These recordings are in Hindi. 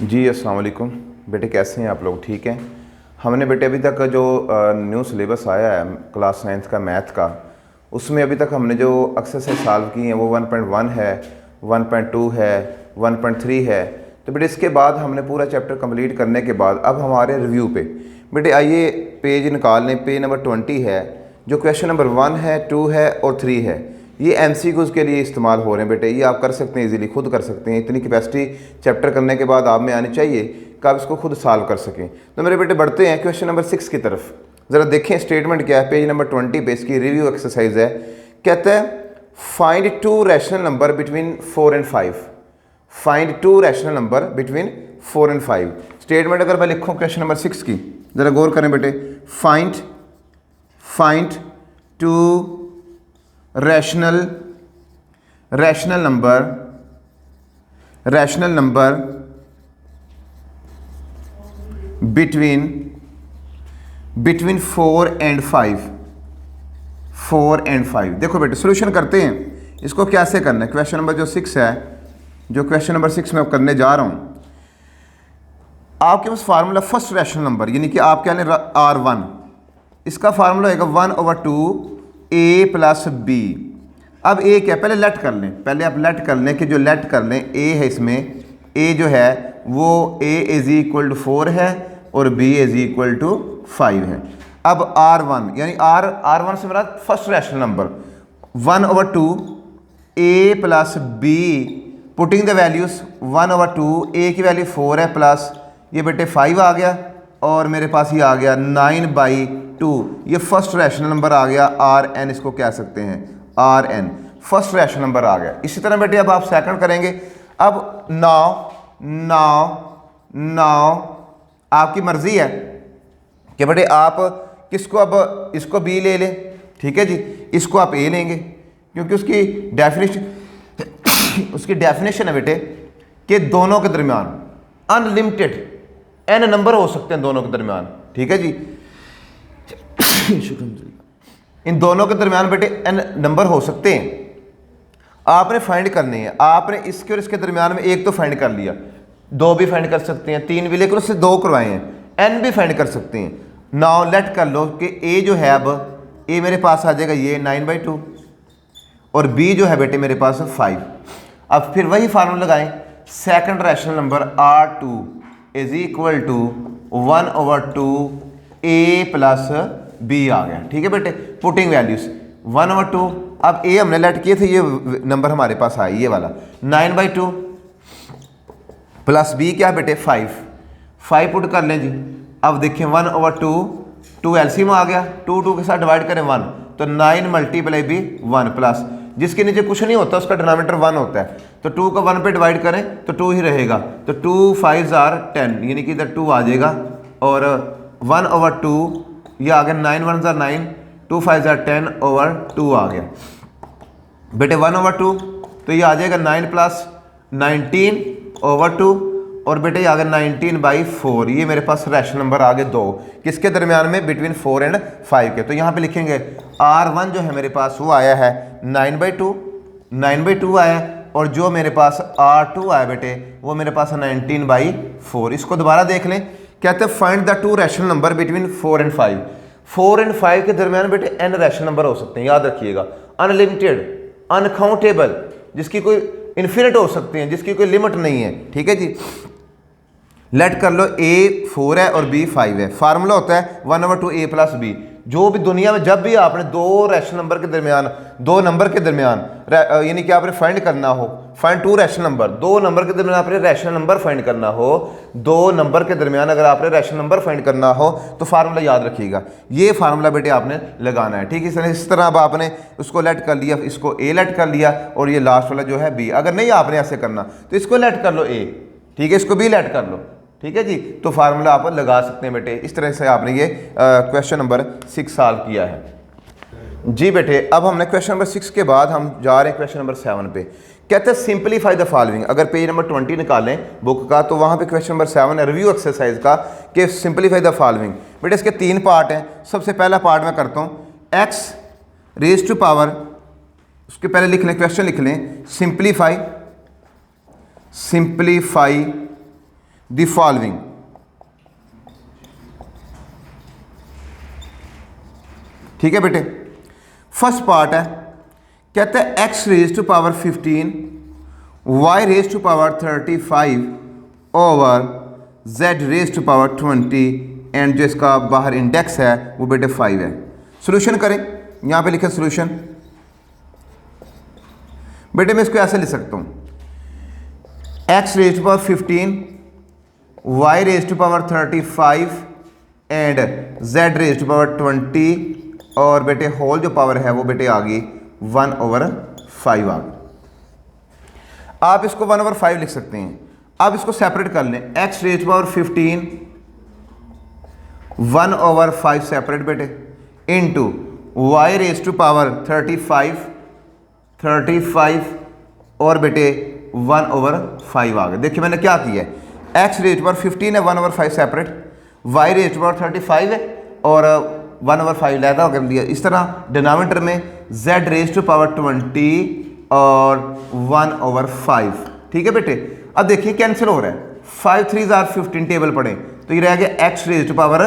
जी अस्सलाम वालेकुम बेटे, कैसे हैं आप लोग? ठीक हैं। हमने बेटे अभी तक जो न्यू सिलेबस आया है क्लास 9th का मैथ का, उसमें अभी तक हमने जो एक्सरसाइज सॉल्व की हैं वो 1.1 है, 1.2 है, 1.3 है। तो बेटे इसके बाद हमने पूरा चैप्टर कंप्लीट करने के बाद अब हमारे रिव्यू पे बेटे आइए पेज निकाल लें। पेज नंबर 20 है, जो क्वेश्चन नंबर 1 है, 2 है और 3 है। ये MCQs के लिए इस्तेमाल हो रहे हैं बेटे, ये आप कर सकते हैं, इजीली खुद कर सकते हैं। इतनी कैपेसिटी चैप्टर करने के बाद आप में आनी चाहिए कि आप इसको खुद सॉल्व कर सकें। तो मेरे बेटे बढ़ते हैं क्वेश्चन नंबर 6 की तरफ। ज़रा देखें स्टेटमेंट क्या है। पेज नंबर 20 पे इसकी रिव्यू एक्सरसाइज है। कहता है find 2 rational number between 4 and 5। Find 2 rational number between 4 and 5। Statement अगर मैं लिखूँ क्वेश्चन नंबर 6 की, ज़रा गौर करें बेटे। Find 2 rational number between 4 and 5। 4 and 5 देखो बेटे सोल्यूशन करते हैं। इसको कैसे करना है? क्वेश्चन नंबर जो 6 है, जो क्वेश्चन नंबर 6 में करने जा रहा हूं, आपके पास फार्मूला फर्स्ट रैशनल नंबर यानी कि आप क्या लें R1, इसका फार्मूला होगा 1/2 A प्लस B। अब A क्या, पहले लेट कर लें, पहले आप लेट कर लें कि जो लेट कर लें A है, इसमें A जो है वो A इज इक्वल टू 4 है और B इज इक्वल टू 5 है। अब R1 यानी R1 से मेरा first rational number 1/2 A plus B, putting the values 1/2 A की वैल्यू 4 है प्लस ये बेटे 5 आ गया और मेरे पास ये आ गया 9/2। ये फर्स्ट रैशनल नंबर आ गया Rn, इसको कह सकते हैं Rn, फर्स्ट रैशनल नंबर आ गया। इसी तरह बेटे अब आप सेकंड करेंगे। अब नाउ आपकी मर्जी है कि बेटे आप किसको, अब इसको B ले लें, ठीक है जी, इसको आप A लेंगे क्योंकि उसकी डेफिनेशन है बेटे कि दोनों के दरमियान अनलिमिटेड n नंबर हो सकते हैं दोनों के दरमियान, ठीक है जी। इन दोनों के दरमियान बेटे n नंबर हो सकते हैं। आपने फाइंड करनी है, आपने इसके और इसके दरमियान में एक तो फाइंड कर लिया, 2 भी फाइंड कर सकते हैं, 3 भी, लेकिन उससे 2 करवाए हैं, n भी फाइंड कर सकते हैं। नाउ लेट कर लो कि a जो है, अब a मेरे पास आ जाएगा ये 9/2 और b जो है बेटे मेरे पास 5। अब फिर वही फार्मूला लगाएं, second rational number R2 is equal to 1/2 A plus B आ गया, ठीक है बेटे। पुटिंग वैल्यूज 1/2, अब A हमने लेट किए थे, ये नंबर हमारे पास आया ये वाला 9/2 प्लस B क्या बेटे 5 पुट कर लें जी। अब देखिए 1/2, 2 एलसीएम आ गया, 2 के साथ डिवाइड करें 1 तो 9 मल्टीप्लाई B 1 प्लस जिसके नीचे कुछ नहीं होता उसका डिनोमिनेटर 1 होता है, तो 2 को 1 पे डिवाइड करें तो 2 ही रहेगा, तो 2 5 are 10 यानी कि इधर 2 आ जाएगा और 1/2 ये आ गया, 9 1 are 9, 2 5 are 10/2 आ गया बेटे 1/2, तो ये आ जाएगा 9 प्लस 19/2 और बेटे ये आ गया 19/4। ये मेरे पास रैशनल नंबर आ गए 2, किसके दरमियान में, बिटवीन 4 एंड 5 के। तो यहाँ पे लिखेंगे R1 जो है मेरे पास वो आया है 9/2 आया, और जो मेरे पास R2 आया बेटे वो मेरे पास 19/4। इसको दोबारा देख लें, कहते हैं find the 2 rational number between 4 and 5। 4 and 5 के दरमियान बेटे n रैशनल नंबर हो सकते हैं, याद रखिएगा। अनलिमिटेड, अनकाउंटेबल, जिसकी कोई इन्फिनिट हो सकते हैं, जिसकी कोई लिमिट नहीं है, ठीक है जी। लेट कर लो A 4 है और B 5 है। फार्मूला होता है 1/2 A प्लस B। जो भी दुनिया में जब भी आपने 2 रैशनल नंबर के दरमियान, 2 नंबर के दरमियान यानी कि आपने फाइंड करना हो, फाइंड 2 रैशनल नंबर, 2 नंबर के दरमियान आपने रैशनल नंबर फाइंड करना हो, 2 नंबर के दरमियान अगर आपने रैशनल नंबर फाइंड करना हो तो फार्मूला याद रखिएगा, ये फार्मूला बेटे आपने लगाना है, ठीक है। इस तरह अब आपने उसको लेट कर लिया, इसको A लेट कर लिया और ये लास्ट वाला जो है B। अगर नहीं आपने ऐसे करना तो इसको लेट कर लो A, ठीक है, इसको B लेट कर लो, ठीक है जी। तो फार्मूला आप लगा सकते हैं बेटे। इस तरह से आपने ये क्वेश्चन नंबर 6 सॉल्व किया है जी बेटे। अब हमने क्वेश्चन नंबर 6 के बाद हम जा रहे हैं क्वेश्चन नंबर 7 पे। कहते हैं सिंपलीफाई द फॉलोइंग। अगर पेज नंबर 20 निकालें बुक का तो वहाँ पे क्वेश्चन नंबर 7 है रिव्यू एक्सरसाइज का, कि सिंपलीफाई द फॉलोइंग। बेटे इसके 3 पार्ट हैं। सबसे पहला पार्ट मैं करता हूँ, x रेज टू पावर, उसके पहले लिख लें, क्वेश्चन लिख लें, सिंपलीफाई द फॉलोइंग। ठीक है बेटे, फर्स्ट पार्ट है, कहता है x raise to power 15 y raise to power 35 over z raise to power 20 and जो इसका बाहर इंडेक्स है वो बेटे 5 है। सोल्यूशन करें, यहाँ पे लिखे सोल्यूशन। बेटे मैं इसको ऐसे लिख सकता हूँ, x raise to power 15 y raise to power 35 and z raise to power 20 और बेटे होल जो पावर है वो बेटे आ गई 1/5 आ गई। आप इसको 1/5 लिख सकते हैं। अब इसको सेपरेट कर लें, x raise to power 15 1/5 separate बेटे into y raise to power 35 और बेटे 1/5 आ गए। देखिए मैंने क्या किया है, एक्स रेज टू पावर 15 है 1/5 separate, y raise to power 35 है और 1/5 लैदा कर दिया। इस तरह डिनोमिनेटर में जेड रेज टू पावर 20 और 1/5। ठीक है बेटे, अब देखिए कैंसिल हो रहा है, 5 3 जार 15 टेबल पढ़े तो ये रह गया एक्स रेज टू पावर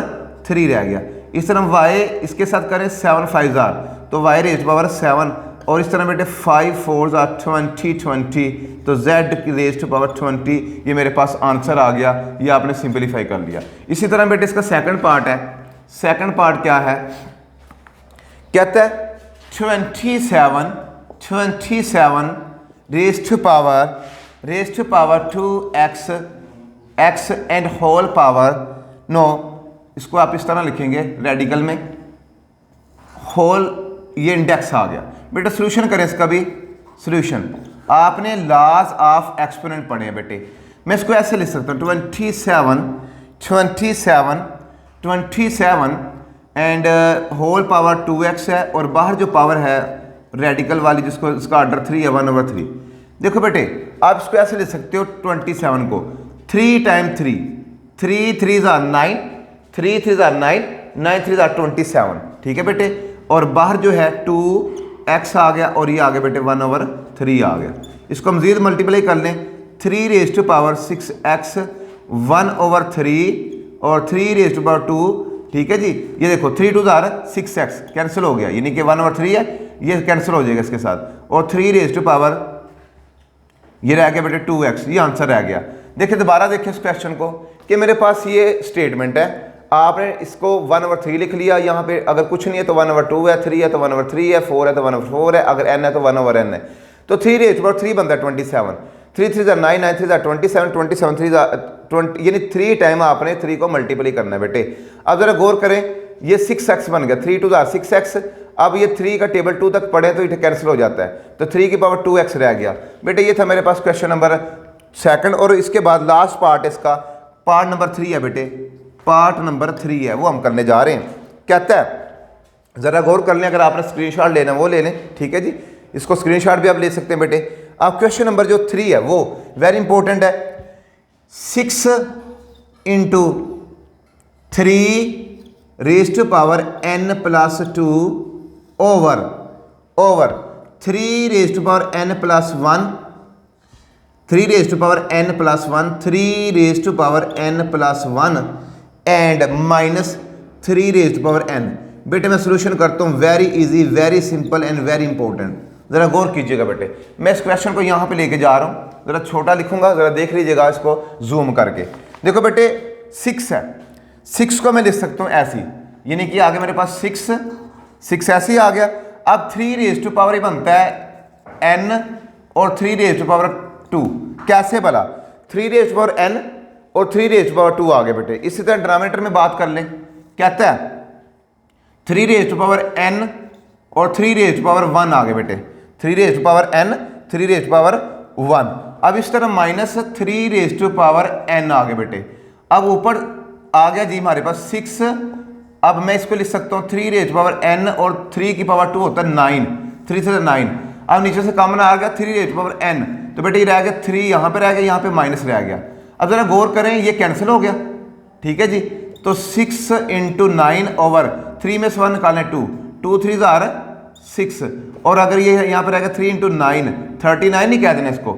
3 रह गया। इस तरह वाई इसके साथ करें 7 5 जार तो वाई रेज टू पावर 7 और इस तरह बेटे 5 4 जार 20 तो जेड रेज टू पावर 20। ये मेरे पास आंसर आ गया, ये आपने सिंपलीफाई कर लिया। इसी तरह बेटे इसका सेकंड पार्ट है, सेकंड पार्ट क्या है, कहता है 27 raise to power 2x x and whole power no, इसको आप इस तरह लिखेंगे रेडिकल में होल, ये इंडेक्स आ गया। बेटा सोल्यूशन करें इसका भी, सोल्यूशन आपने लॉज ऑफ एक्सपोनेंट पढ़े हैं बेटे। मैं इसको ऐसे लिख सकता हूँ 27 एंड होल पावर 2x है और बाहर जो पावर है रेडिकल वाली जिसको इसका ऑर्डर 3 है 1/3। देखो बेटे आप इसको ऐसे लिख सकते हो 27 को 3 टाइम 3 3 जार 9 3 जार 9 9 3 जार 27। ठीक है बेटे, और बाहर जो है 2x आ गया और ये आ गया बेटे 1/3 आ गया। इसको मजीद मल्टीप्लाई कर लें, 3 रेज टू पावर 6x 1/3 और 3 रेज टू पावर 2। ठीक है जी, ये देखो 3 2 जार 6x कैंसिल हो गया, यानी कि 1/3 है, ये कैंसिल हो जाएगा इसके साथ और 3 रेज टू पावर ये रह गया बेटे 2x, ये आंसर रह गया। देखिए दोबारा देखिए इस क्वेश्चन को कि मेरे पास ये स्टेटमेंट है, आपने इसको 1/3 लिख लिया, यहाँ पे अगर कुछ नहीं है तो 1/2 है, 3 है तो 1/3 है, 4 है तो 1/4 है, अगर n है तो 1/n है। तो 3 रेज पावर 3 बनता है 27, 3 3 जार 9 9 3 जार 27 27 3 जार 20, यानी 3 टाइम आपने 3 को मल्टीप्लाई करना है बेटे। अब जरा गौर करें, ये 6x बन गया, 3 2 जार 6x। अब ये 3 का टेबल 2 तक पढ़े तो ये कैंसिल हो जाता है, तो 3 की पावर 2x रह गया बेटे। ये था मेरे पास क्वेश्चन नंबर सेकंड और इसके बाद लास्ट पार्ट इसका पार्ट नंबर 3 है बेटे, पार्ट नंबर 3 है वो हम करने जा रहे हैं। कहता है ज़रा गौर कर लें, अगर आपने स्क्रीनशॉट लेना वो ले लें। ठीक है जी, इसको स्क्रीनशॉट भी आप ले सकते हैं बेटे। अब क्वेश्चन नंबर जो 3 है वो वेरी इंपॉर्टेंट है, 6 × 3 raise to power n + 2 over 3 raise to power n + 1 3 raise to power n + 1 3 raise to power n + 1 and -3 raise to power n। बेटे मैं सोल्यूशन करता हूँ, very easy, very simple and very important. ज़रा गौर कीजिएगा बेटे, मैं इस क्वेश्चन को यहाँ पे लेके जा रहा हूँ, ज़रा छोटा लिखूंगा, ज़रा देख लीजिएगा इसको जूम करके। देखो बेटे 6 है, 6 को मैं लिख सकता हूँ ऐसी, यानी कि आगे मेरे पास 6 ऐसे ही आ गया। अब 3 रेज टू पावर ये बनता है n और 3 रेज टू पावर 2, कैसे भला 3 रेज टू पावर n और 3 रेज टू पावर 2 आ गए बेटे। इसी तरह डिनोमिनेटर में बात कर लें, कहता है 3 रेज टू पावर n और 3 रेज टू पावर 1 आ गए बेटे, 3 raise to power n 3 raise to power 1। अब इस तरह -3 रेज टू पावर n आ गए बेटे। अब ऊपर आ गया जी हमारे पास 6, अब मैं इसको लिख सकता हूँ 3 रेज टू पावर n और 3 की पावर 2 होता है 9, 3 से 9। अब नीचे से कॉमन आ गया 3 रेज टू पावर n, तो बेटे ये रह गया 3 यहाँ पे रह गया, यहाँ पे माइनस रह गया। अब जरा गौर करें, ये कैंसिल हो गया। ठीक है जी, तो 6 × 9 ओवर 3 में से 1 निकालें 2 3 जार 6 और अगर ये यहाँ पे रहेगा 3 × 9 39 नहीं कह देना इसको,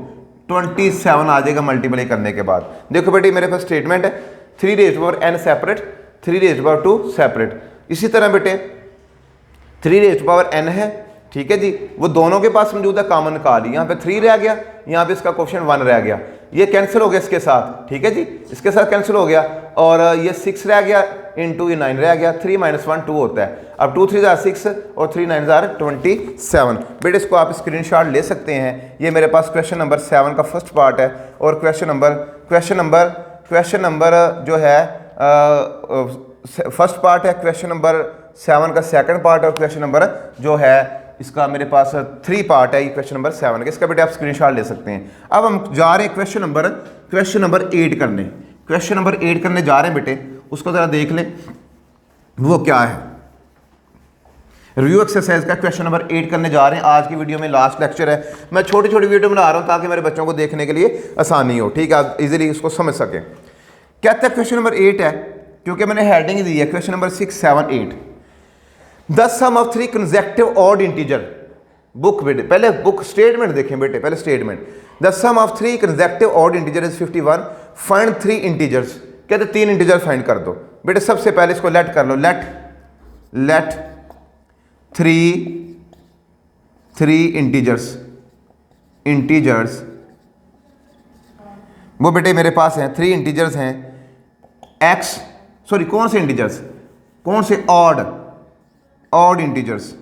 27 आ जाएगा मल्टीप्लाई करने के बाद। देखो बेटी मेरे पास स्टेटमेंट है 3 raise to power n separate, 3 raise to power 2 separate. इसी तरह बेटे 3 रेज़ टू पावर n है, ठीक है जी, वो दोनों के पास मौजूद है, कॉमन निकाल ली। यहाँ पे 3 रह गया, यहाँ पे इसका क्वेश्चन 1 रह गया, ये कैंसिल हो गया इसके साथ, ठीक है जी, इसके साथ कैंसिल हो गया। और ये 6 रह गया इंटू ये 9 रह गया, 3 - 1 2 होता है। अब 2 3 6 और 3 9 27। बेटे इसको आप स्क्रीनशॉट ले सकते हैं। ये मेरे पास क्वेश्चन नंबर 7 का फर्स्ट पार्ट है और क्वेश्चन नंबर जो है फर्स्ट पार्ट है, क्वेश्चन नंबर 7 का सेकंड पार्ट और क्वेश्चन नंबर जो है इसका मेरे पास 3 पार्ट है, ये क्वेश्चन नंबर 7 का। इसका बेटे आप स्क्रीनशॉट ले सकते हैं। अब हम जा रहे हैं क्वेश्चन नंबर 8 करने। क्वेश्चन नंबर 8 करने जा रहे हैं बेटे, उसको ज़रा देख लें वो क्या है। रिव्यू एक्सरसाइज का क्वेश्चन नंबर 8 करने जा रहे हैं। आज की वीडियो में लास्ट लेक्चर है, मैं छोटी छोटी वीडियो बना रहा हूँ ताकि मेरे बच्चों को देखने के लिए आसानी हो, ठीक है, आप इजीली उसको समझ सकें। कहते हैं क्वेश्चन नंबर 8 है, क्योंकि मैंने हेडिंग दी है question number 6 7 8। The sum of 3 consecutive odd integer. Book बेटे पहले बुक स्टेटमेंट देखें बेटे, पहले statement. The sum of 3 consecutive odd integer is 51, find 3 integers. कहते 3 इंटीजर फाइंड कर दो बेटे। सबसे पहले इसको लेट कर लो, लेट 3 इंटीजर्स वो बेटे मेरे पास हैं 3 इंटीजर्स हैं x, सॉरी कौन से इंटीजर्स, कौन से ऑड इंटीजर्स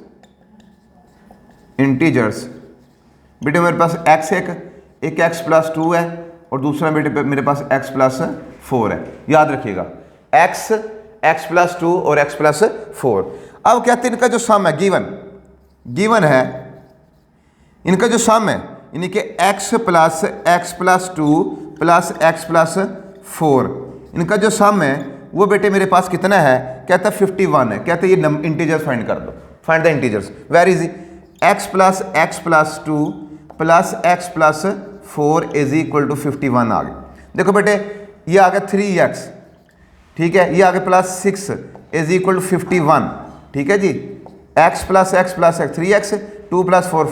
बेटे मेरे पास x एक x + 2 है और दूसरा बेटे मेरे पास x + 4 है। याद रखिएगा x + 2 और x + 4। अब कहते हैं इनका जो सम है गिवन है, इनका जो सम है यानी कि x + 2 + x + 4, इनका जो सम है वो बेटे मेरे पास कितना है, कहता है 51 है। कहते हैं ये इंटीजर्स फाइंड कर दो, find the integers. Very easy, x + 2 + x + 4 = 51 आ गया। देखो बेटे ये आ गया 3x, ठीक है, ये आ गया +6 = 51, ठीक है जी। x + x + x 3x, 2 + 4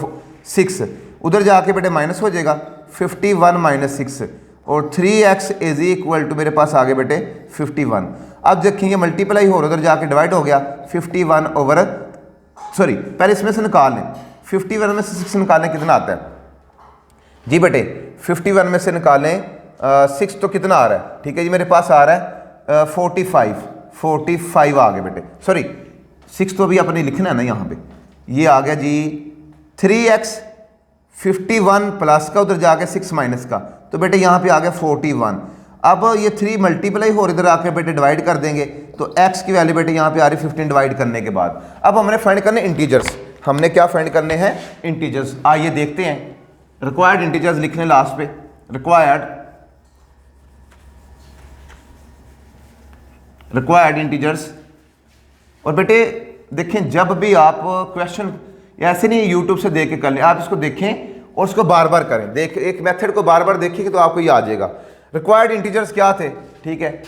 6, उधर जाके बेटे माइनस हो जाएगा 51 - 6 और 3x = मेरे पास आ गए बेटे 51। अब देखेंगे मल्टीप्लाई हो रहा, उधर जाके डिवाइड हो गया 51 ओवर, सॉरी पहले इसमें से निकाल लें, 51 में से 6 निकालने कितना आता है जी बेटे। 51 में से निकालें 6 तो कितना आ रहा है, ठीक है जी, मेरे पास आ रहा है 45 आ गए बेटे। सॉरी 6 तो अभी अपने लिखना है ना, यहाँ पे ये आ गया जी 3x 51 प्लस का, उधर जाके 6 माइनस का, तो बेटे यहाँ पे आ गया 41। अब ये 3 मल्टीप्लाई हो इधर आके बेटे डिवाइड कर देंगे तो x की वैल्यू बेटे यहाँ पे आ रही 15 डिवाइड करने के बाद। अब हमने फाइंड करने इंटीजर्स, हमने क्या फाइंड करने हैं इंटीजर्स। आइए देखते हैं, रिक्वायर्ड इंटीजर्स लिख लें लास्ट पे, रिक्वायर्ड इंटीजर्स। और बेटे देखें जब भी आप क्वेश्चन ऐसे नहीं यूट्यूब से देख के कर लें, आप इसको देखें और उसको बार बार करें, एक मेथड को बार बार देखिए तो आपको ये आ जाएगा। रिक्वायर्ड इंटीजर्स क्या थे, ठीक है,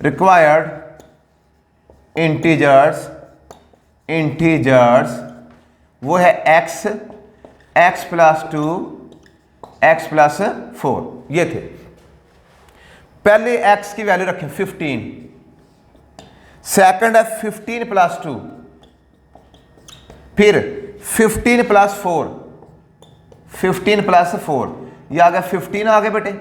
रिक्वायर्ड इंटीजर्स वो है x + 2 x + 4, ये थे। पहले x की वैल्यू रखें 15, सेकंड है 15 + 2, फिर 15 + 4, ये आ गया 15 आ गया बेटे,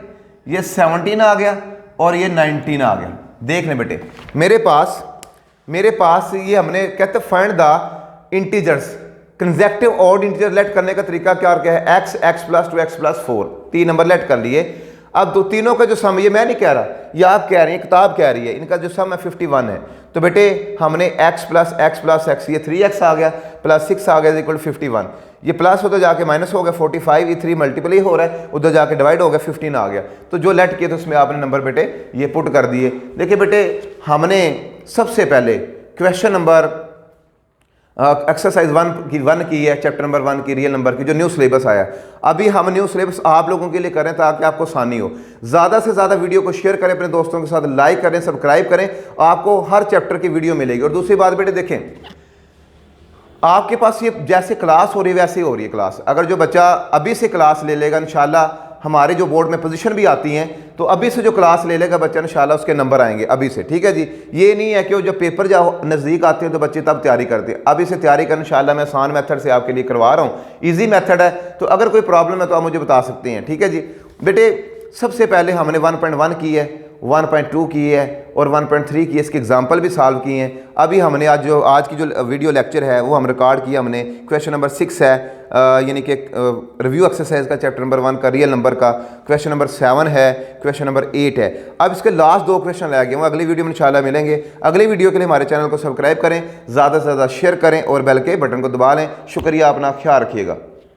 ये 17 आ गया और ये 19 आ गया। देख लें बेटे मेरे पास ये हमने कहते find the integers consecutive odd integer let करने का तरीका क्या है, x + 2 x + 4, 3 नंबर लेट कर लिए। अब दो तीनों का जो सम, ये मैं नहीं कह रहा, ये आप कह रही हैं, किताब कह रही है, इनका जो सम है 51 है। तो बेटे हमने x + x, ये 3x आ गया प्लस 6 आ गया = 51, ये प्लस उधर जाके माइनस हो गया 45, ये 3 मल्टीप्लाई हो रहा है, उधर जाके डिवाइड हो गया 15 आ गया। तो जो लेट किए तो उसमें आपने नंबर बेटे ये पुट कर दिए। देखिए बेटे हमने सबसे पहले क्वेश्चन नंबर एक्सरसाइज 1 की है, चैप्टर नंबर 1 की रियल नंबर की, जो न्यू सिलेबस आया। अभी हम न्यू सिलेबस आप लोगों के लिए करें ताकि आपको आसानी हो। ज़्यादा से ज़्यादा वीडियो को शेयर करें अपने दोस्तों के साथ, लाइक करें, सब्सक्राइब करें, आपको हर चैप्टर की वीडियो मिलेगी। और दूसरी बात बेटे देखें आपके पास ये जैसे क्लास हो रही है वैसे ही हो रही है क्लास। अगर जो बच्चा अभी से क्लास ले लेगा इंशाल्लाह, हमारे जो बोर्ड में पोजीशन भी आती हैं, तो अभी से जो क्लास ले लेगा बच्चा इंशाल्लाह उसके नंबर आएंगे अभी से, ठीक है जी। ये नहीं है कि वो जब पेपर जब नज़दीक आते हैं तो बच्चे तब तैयारी करते हैं, अभी से तैयारी कर इंशाल्लाह मैं आसान मेथड से आपके लिए करवा रहा हूँ, ईजी मेथड है। तो अगर कोई प्रॉब्लम है तो आप मुझे बता सकते हैं, ठीक है जी। बेटे सबसे पहले हमने 1.1 की है, 1.2 की है और 1.3 की है, इसके एग्जाम्पल भी सॉल्व किए हैं। अभी हमने आज की जो वीडियो लेक्चर है वो हम रिकॉर्ड किया हमने, क्वेश्चन नंबर 6 है, यानी कि रिव्यू एक्सरसाइज का चैप्टर नंबर 1 का रियल नंबर का, क्वेश्चन नंबर 7 है, क्वेश्चन नंबर 8 है। अब इसके लास्ट 2 क्वेश्चन रह गए, वो अगली वीडियो में इंशाल्लाह मिलेंगे। अगली वीडियो के लिए हमारे चैनल को सब्सक्राइब करें, ज़्यादा से ज़्यादा शेयर करें और बेल के बटन को दबा लें। शुक्रिया, अपना ख्याल रखिएगा।